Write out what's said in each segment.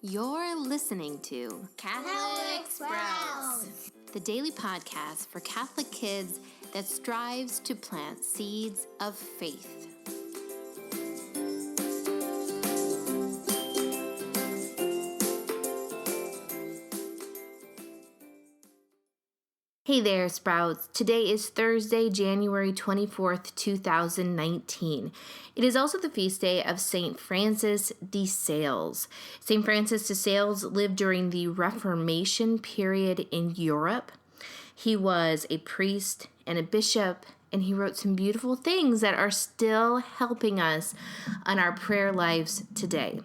You're listening to Catholic Sprouts, the daily podcast for Catholic kids that strives to plant seeds of faith. Hey there, Sprouts. Today is Thursday, January 24th, 2019. It is also the feast day of St. Francis de Sales. St. Francis de Sales lived during the Reformation period in Europe. He was a priest and a bishop, and he wrote some beautiful things that are still helping us on our prayer lives today.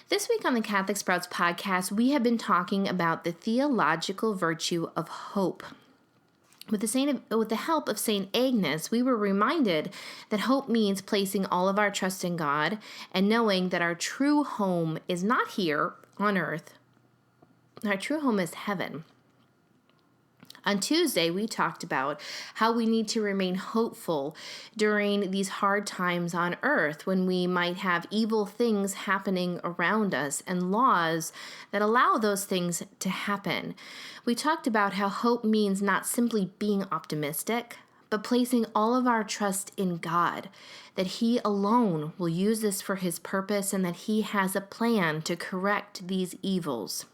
This week on the Catholic Sprouts podcast, we have been talking about the theological virtue of hope. With the help of St. Agnes, we were reminded that hope means placing all of our trust in God and knowing that our true home is not here on earth. Our true home is heaven. On Tuesday, we talked about how we need to remain hopeful during these hard times on earth when we might have evil things happening around us and laws that allow those things to happen. We talked about how hope means not simply being optimistic, but placing all of our trust in God, that He alone will use this for His purpose and that He has a plan to correct these evils.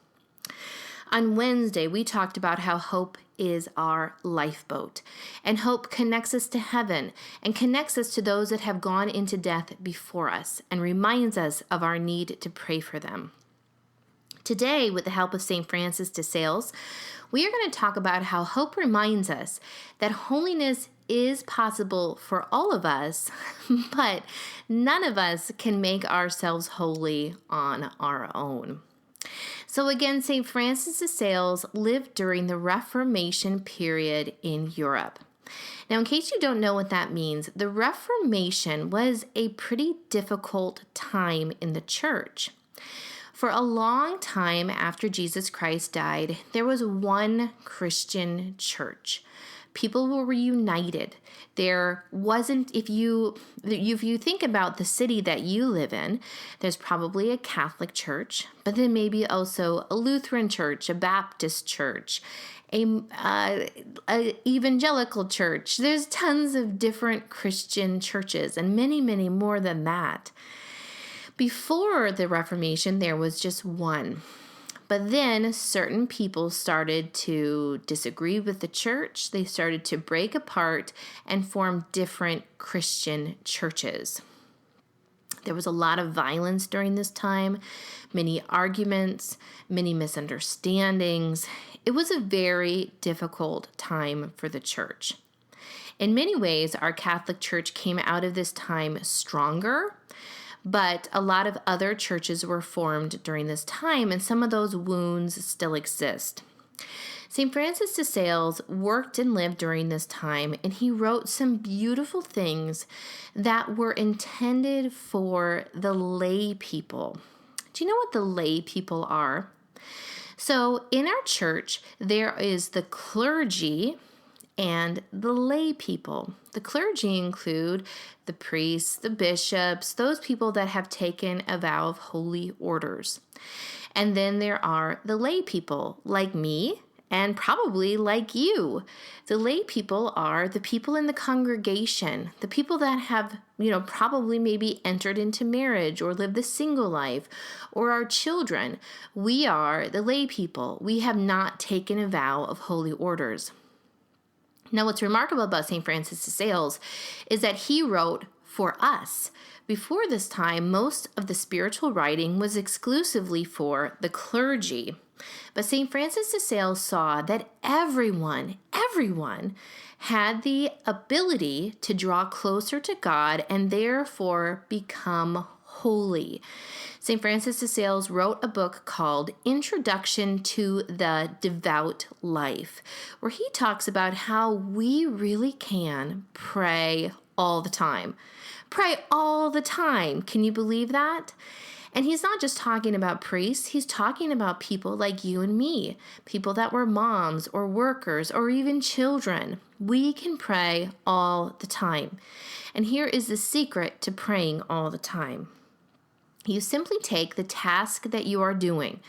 On Wednesday, we talked about how hope is our lifeboat, and hope connects us to heaven and connects us to those that have gone into death before us and reminds us of our need to pray for them. Today, with the help of St. Francis de Sales, we are going to talk about how hope reminds us that holiness is possible for all of us, but none of us can make ourselves holy on our own. So again, St. Francis de Sales lived during the Reformation period in Europe. Now, in case you don't know what that means, the Reformation was a pretty difficult time in the church. For a long time after Jesus Christ died, there was one Christian church. People were reunited. There wasn't, if you think about the city that you live in, there's probably a Catholic church, but then maybe also a Lutheran church, a Baptist church, a evangelical church. There's tons of different Christian churches and many, many more than that. Before the Reformation, there was just one. But then certain people started to disagree with the church. They started to break apart and form different Christian churches. There was a lot of violence during this time, many arguments, many misunderstandings. It was a very difficult time for the church. In many ways, our Catholic Church came out of this time stronger, but a lot of other churches were formed during this time, and some of those wounds still exist. St. Francis de Sales worked and lived during this time, and he wrote some beautiful things that were intended for the lay people. Do you know what the lay people are? So in our church, there is the clergy and the lay people. The clergy include the priests, the bishops, those people that have taken a vow of holy orders. And then there are the lay people, like me, and probably like you. The lay people are the people in the congregation, the people that have, probably maybe entered into marriage or lived the single life, or our children. We are the lay people. We have not taken a vow of holy orders. Now, what's remarkable about St. Francis de Sales is that he wrote for us. Before this time, most of the spiritual writing was exclusively for the clergy. But St. Francis de Sales saw that everyone had the ability to draw closer to God and therefore become holy. St. Francis de Sales wrote a book called Introduction to the Devout Life, where he talks about how we really can pray all the time. Pray all the time. Can you believe that? And he's not just talking about priests, he's talking about people like you and me, people that were moms or workers or even children. We can pray all the time. And here is the secret to praying all the time. You simply take the task that you are doing.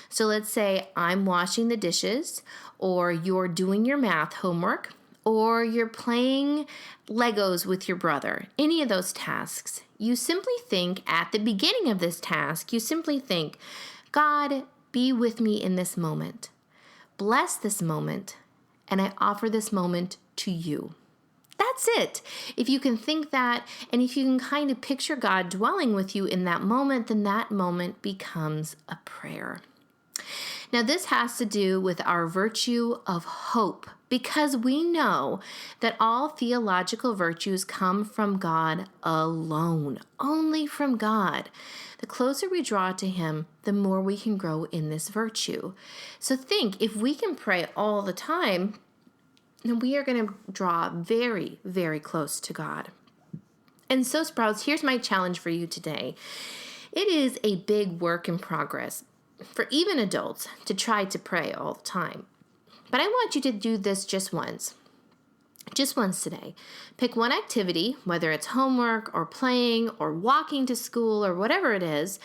So let's say I'm washing the dishes, or you're doing your math homework, or you're playing Legos with your brother. Any of those tasks. You simply think at the beginning of this task, you simply think, God, be with me in this moment. Bless this moment, and I offer this moment to you. That's it. If you can think that, and if you can kind of picture God dwelling with you in that moment, then that moment becomes a prayer. Now, this has to do with our virtue of hope, because we know that all theological virtues come from God alone, only from God. The closer we draw to Him, the more we can grow in this virtue. So think, if we can pray all the time, then we are going to draw very, very close to God. And so, Sprouts, here's my challenge for you today. It is a big work in progress for even adults to try to pray all the time. But I want you to do this just once today. Pick one activity, whether it's homework or playing or walking to school or whatever it is,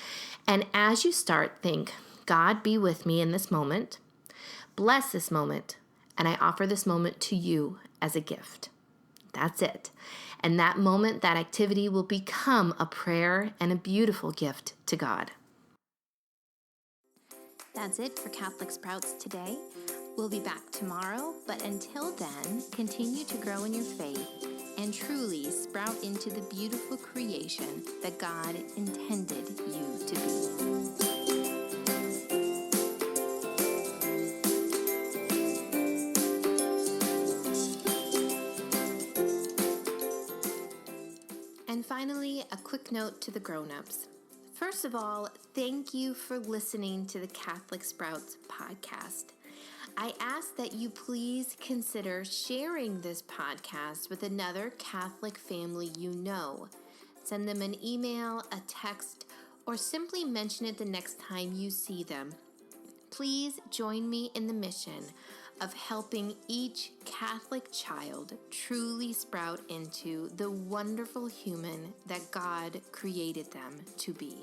and as you start, think, God, be with me in this moment. Bless this moment, and I offer this moment to you as a gift. That's it. And that moment, that activity will become a prayer and a beautiful gift to God. That's it for Catholic Sprouts today. We'll be back tomorrow, but until then, continue to grow in your faith and truly sprout into the beautiful creation that God intended you to be. And finally, a quick note to the grown-ups. First of all, thank you for listening to the Catholic Sprouts podcast. I ask that you please consider sharing this podcast with another Catholic family you know. Send them an email, a text, or simply mention it the next time you see them. Please join me in the mission of helping each Catholic child truly sprout into the wonderful human that God created them to be.